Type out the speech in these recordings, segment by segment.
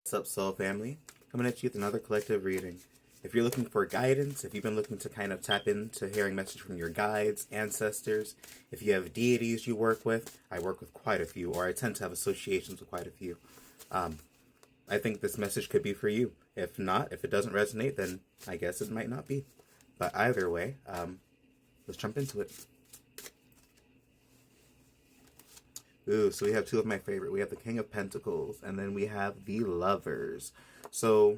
What's up, Soul Family? Coming at you with another collective reading. If you're looking for guidance, if you've been looking to kind of tap into hearing message from your guides, ancestors, if you have deities you work with, I work with quite a few, or I tend to have associations with quite a few. I think this message could be for you. If not, if it doesn't resonate, then I guess it might not be. But either way, let's jump into it. Ooh, so we have two of my favorite. We have the King of Pentacles, and then we have the Lovers. So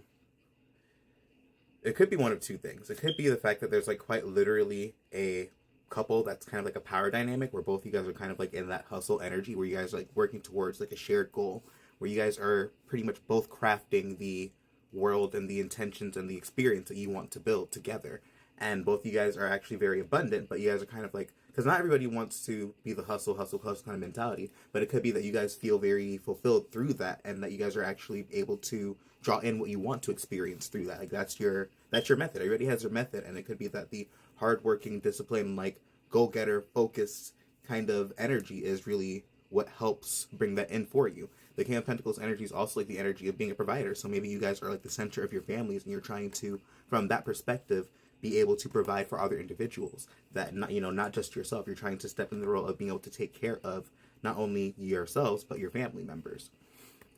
it could be one of two things. It could be the fact that there's like quite literally a couple that's kind of like a power dynamic where both you guys are kind of like in that hustle energy where you guys are like working towards like a shared goal, where you guys are pretty much both crafting the world and the intentions and the experience that you want to build together. And both you guys are actually very abundant, but you guys are kind of like, because not everybody wants to be the hustle kind of mentality, but it could be that you guys feel very fulfilled through that, and that you guys are actually able to draw in what you want to experience through that. Like that's your method. Everybody has their method, and it could be that the hardworking, disciplined, like go-getter, focused kind of energy is really what helps bring that in for you. The King of Pentacles energy is also like the energy of being a provider. So maybe you guys are like the center of your families, and you're trying to, from that perspective, be able to provide for other individuals, that not just yourself. You're trying to step in the role of being able to take care of not only yourselves but your family members.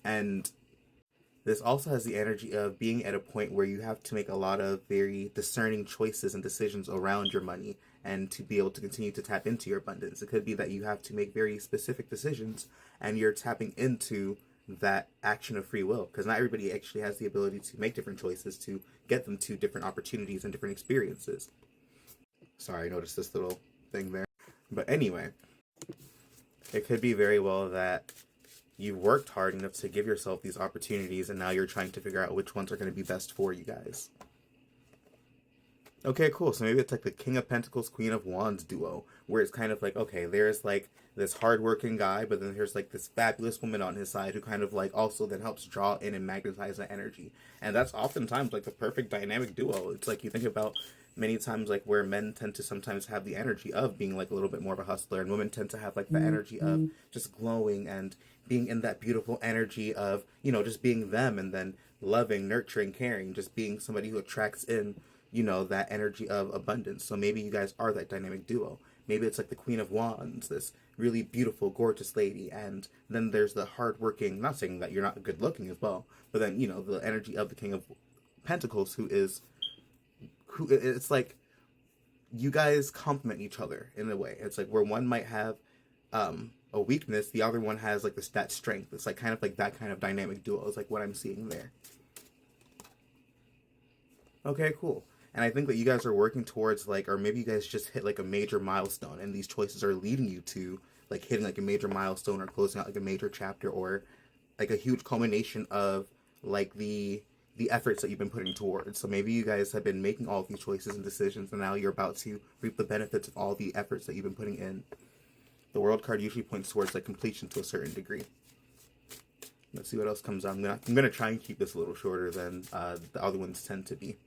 And this also has the energy of being at a point where you have to make a lot of very discerning choices and decisions around your money, and to be able to continue to tap into your abundance. It could be that you have to make very specific decisions, and you're tapping into that action of free will, because not everybody actually has the ability to make different choices to get them to different opportunities and different experiences. Sorry, I noticed this little thing there. But anyway, it could be very well that you've worked hard enough to give yourself these opportunities, and now you're trying to figure out which ones are going to be best for you guys. Okay, cool. So maybe it's like the King of Pentacles, Queen of Wands duo, where it's kind of like, okay, there's like this hardworking guy, but then there's like this fabulous woman on his side who kind of like also then helps draw in and magnetize that energy. And that's oftentimes like the perfect dynamic duo. It's like you think about many times like where men tend to sometimes have the energy of being like a little bit more of a hustler, and women tend to have like the energy of just glowing and being in that beautiful energy of, just being them, and then loving, nurturing, caring, just being somebody who attracts in that energy of abundance. So maybe you guys are that dynamic duo. Maybe it's like the Queen of Wands, this really beautiful, gorgeous lady, and then there's the hardworking, not saying that you're not good looking as well, but then, the energy of the King of Pentacles, who it's like you guys complement each other in a way. It's like where one might have a weakness, the other one has like that strength. It's like kind of like that kind of dynamic duo is like what I'm seeing there. Okay, cool. And I think that you guys are working towards like, or maybe you guys just hit like a major milestone, and these choices are leading you to like hitting like a major milestone, or closing out like a major chapter, or like a huge culmination of like the efforts that you've been putting towards. So maybe you guys have been making all of these choices and decisions, and now you're about to reap the benefits of all the efforts that you've been putting in. The World card usually points towards like completion to a certain degree. Let's see what else comes out. I'm gonna try and keep this a little shorter than the other ones tend to be.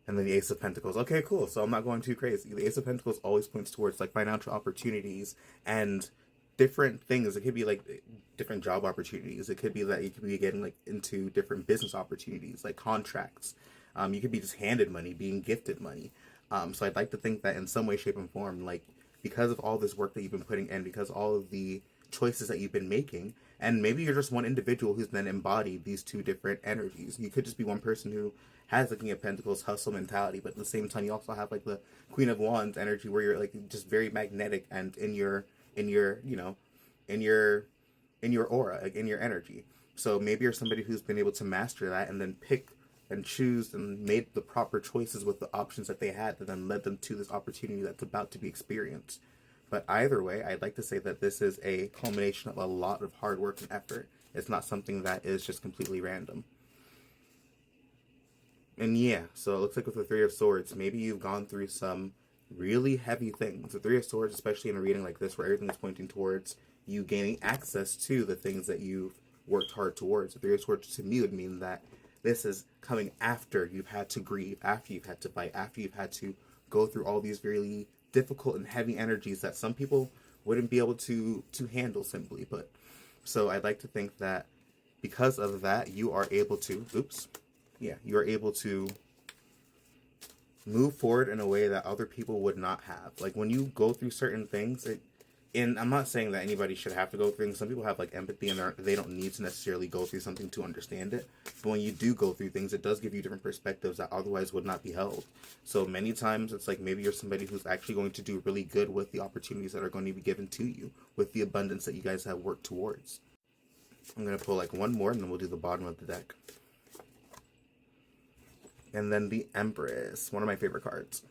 And then the Ace of Pentacles. Okay, cool. So I'm not going too crazy. The Ace of Pentacles always points towards like financial opportunities and different things. It could be like different job opportunities. It could be that you could be getting like into different business opportunities, like contracts. You could be just handed money, being gifted money. So I'd like to think that in some way, shape, and form, like because of all this work that you've been putting in, because all of the choices that you've been making, and maybe you're just one individual who's then embodied these two different energies. You could just be one person who has the King of Pentacles hustle mentality, but at the same time you also have like the Queen of Wands energy, where you're like just very magnetic and in your aura, like in your energy. So maybe you're somebody who's been able to master that, and then pick and choose and made the proper choices with the options that they had, that then led them to this opportunity that's about to be experienced. But either way, I'd like to say that this is a culmination of a lot of hard work and effort. It's not something that is just completely random. And yeah, so it looks like with the Three of Swords, maybe you've gone through some really heavy things. The Three of Swords, especially in a reading like this, where everything is pointing towards you gaining access to the things that you've worked hard towards. The Three of Swords to me would mean that this is coming after you've had to grieve, after you've had to fight, after you've had to go through all these really difficult and heavy energies that some people wouldn't be able to handle simply put. So I'd like to think that because of that, you are able to, you are able to move forward in a way that other people would not have. Like when you go through certain things, and I'm not saying that anybody should have to go through things. Some people have like empathy and they don't need to necessarily go through something to understand it. But when you do go through things, it does give you different perspectives that otherwise would not be held. So many times it's like maybe you're somebody who's actually going to do really good with the opportunities that are going to be given to you, with the abundance that you guys have worked towards. I'm going to pull like one more and then we'll do the bottom of the deck. And then the Empress, one of my favorite cards.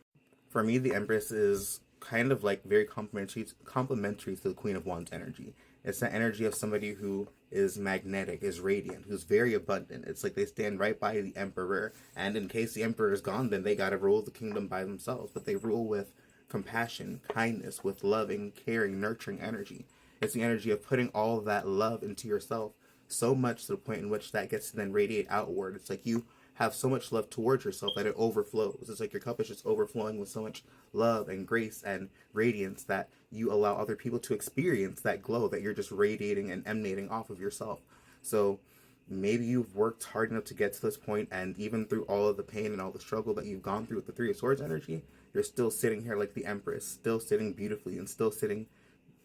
For me, the Empress is kind of like very complementary to the Queen of Wands energy. It's the energy of somebody who is magnetic, is radiant, who's very abundant. It's like they stand right by the Emperor, and in case the Emperor is gone, then they gotta rule the kingdom by themselves. But they rule with compassion, kindness, with loving, caring, nurturing energy. It's the energy of putting all of that love into yourself, so much to the point in which that gets to then radiate outward. It's like you have so much love towards yourself that it overflows. It's like your cup is just overflowing with so much love and grace and radiance that you allow other people to experience that glow that you're just radiating and emanating off of yourself. So maybe you've worked hard enough to get to this point, and even through all of the pain and all the struggle that you've gone through with the Three of Swords energy, you're still sitting here like the Empress, still sitting beautifully and still sitting,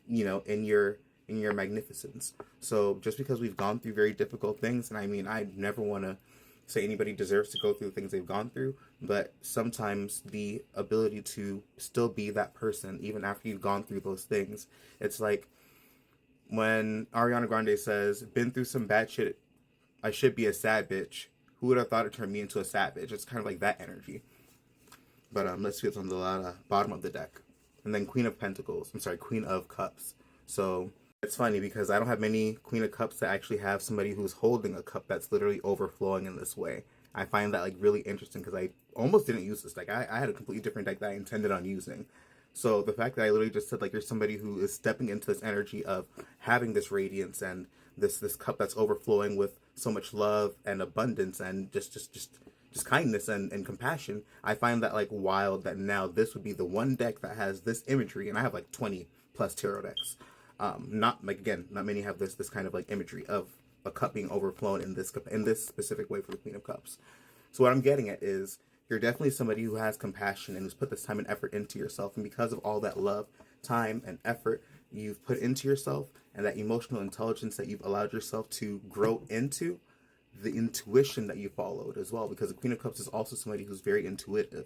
in your magnificence. So just because we've gone through very difficult things, and I mean, I never want to say anybody deserves to go through the things they've gone through, but sometimes the ability to still be that person even after you've gone through those things, it's like when Ariana Grande says, been through some bad shit, I should be a sad bitch. Who would have thought it turned me into a sad bitch? It's kind of like that energy. But let's see what's on the bottom of the deck. And then Queen of Cups. So it's funny because I don't have many Queen of Cups that actually have somebody who's holding a cup that's literally overflowing in this way. I find that like really interesting because I almost didn't use this deck. I had a completely different deck that I intended on using. So the fact that I literally just said like you're somebody who is stepping into this energy of having this radiance and this cup that's overflowing with so much love and abundance and just kindness and compassion, I find that like wild that now this would be the one deck that has this imagery, and I have like 20 plus tarot decks. Not many have this kind of like imagery of a cup being overflown in this specific way for the Queen of Cups. So what I'm getting at is you're definitely somebody who has compassion and who's put this time and effort into yourself, and because of all that love, time, and effort you've put into yourself, and that emotional intelligence that you've allowed yourself to grow into, the intuition that you followed as well, because the Queen of Cups is also somebody who's very intuitive.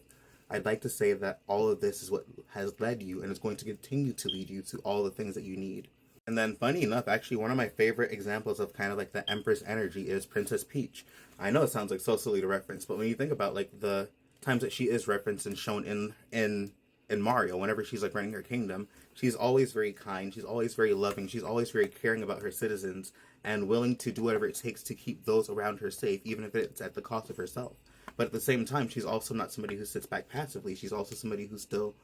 I'd like to say that all of this is what has led you and is going to continue to lead you to all the things that you need. And then funny enough, actually one of my favorite examples of kind of like the Empress energy is Princess Peach. I know it sounds like so silly to reference, but when you think about like the times that she is referenced and shown in Mario, whenever she's like running her kingdom, she's always very kind, she's always very loving, she's always very caring about her citizens and willing to do whatever it takes to keep those around her safe, even if it's at the cost of herself. But at the same time, she's also not somebody who sits back passively. She's also somebody who still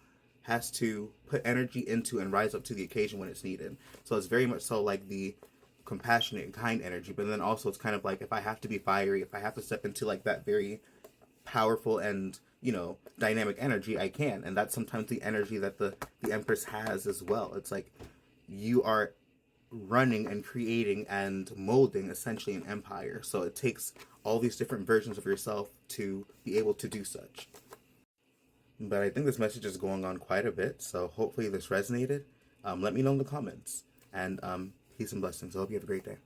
has to put energy into and rise up to the occasion when it's needed. So it's very much so like the compassionate and kind energy, but then also it's kind of like if I have to be fiery, if I have to step into like that very powerful and dynamic energy, I can. And that's sometimes the energy that the Empress has as well. It's like you are running and creating and molding essentially an empire. So it takes all these different versions of yourself to be able to do such. But I think this message is going on quite a bit, so hopefully this resonated. Let me know in the comments. And peace and blessings. I hope you have a great day.